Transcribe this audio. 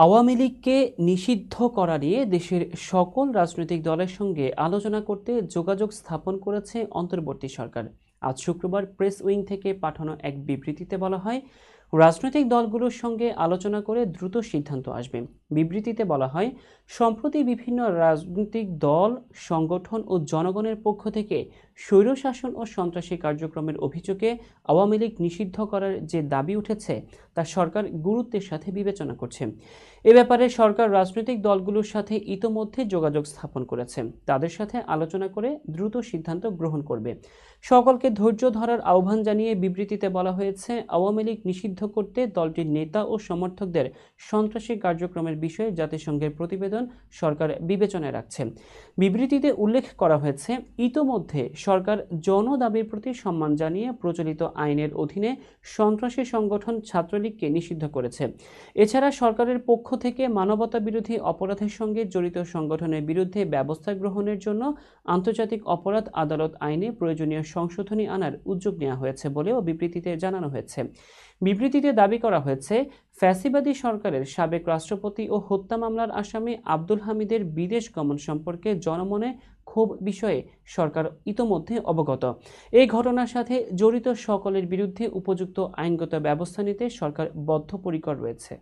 আওয়ামী লীগকে নিষিদ্ধ করা নিয়ে দেশের সকল রাজনৈতিক দলের সঙ্গে আলোচনা করতে যোগাযোগ স্থাপন করেছে অন্তর্বর্তী সরকার। আজ শুক্রবার প্রেস উইং থেকে পাঠানো এক বিবৃতিতে বলা হয়, রাজনৈতিক দলগুলোর সঙ্গে আলোচনা করে দ্রুত সিদ্ধান্ত আসবে। বিবৃতিতে বলা হয়, সম্প্রতি বিভিন্ন রাজনৈতিক দল, সংগঠন ও জনগণের পক্ষ থেকে স্বৈরশাসন ও সন্ত্রাসী কার্যক্রমের অভিযোগে আওয়ামী লীগ নিষিদ্ধ করার যে দাবি উঠেছে তা সরকার গুরুত্বের সাথে বিবেচনা করছে। এ ব্যাপারে সরকার রাজনৈতিক দলগুলোর সাথে ইতোমধ্যে যোগাযোগ স্থাপন করেছে, তাদের সাথে আলোচনা করে দ্রুত সিদ্ধান্ত গ্রহণ করবে। সকলকে ধৈর্য ধরার আহ্বান জানিয়ে বিবৃতিতে বলা হয়েছে, আওয়ামী লীগ নিষিদ্ধ করতে দলটির নেতা ও সমর্থকদের সন্ত্রাসী কার্যক্রমের বিষয়ে জাতিসংঘের প্রতিবেদন সরকার বিবেচনায় রাখছে। বিবৃতিতে উল্লেখ করা হয়েছে, ইতোমধ্যে সরকার জনদাবির প্রতি সম্মান জানিয়ে প্রচলিত আইনের অধীনে সন্ত্রাসী সংগঠন ছাত্রলীগকে নিষিদ্ধ করেছে। এছাড়া সরকারের পক্ষ থেকে মানবতা বিরোধী অপরাধের সঙ্গে জড়িত সংগঠনের বিরুদ্ধে ব্যবস্থা গ্রহণের জন্য আন্তর্জাতিক অপরাধ আদালত আইনে প্রয়োজনীয় সংশোধনী আনার উদ্যোগ নেওয়া হয়েছে বলেও বিবৃতিতে জানানো হয়েছে। বিবৃতিতে দাবি করা হয়েছে, ফ্যাসিবাদী সরকারের সাবেক রাষ্ট্রপতি ও হত্যা মামলার আসামি আব্দুল হামিদের বিদেশ গমন সম্পর্কে জনমনে ক্ষোভ বিষয়ে সরকার ইতোমধ্যে অবগত। এই ঘটনার সাথে জড়িত সকলের বিরুদ্ধে উপযুক্ত আইনগত ব্যবস্থা নিতে সরকার বদ্ধপরিকর রয়েছে।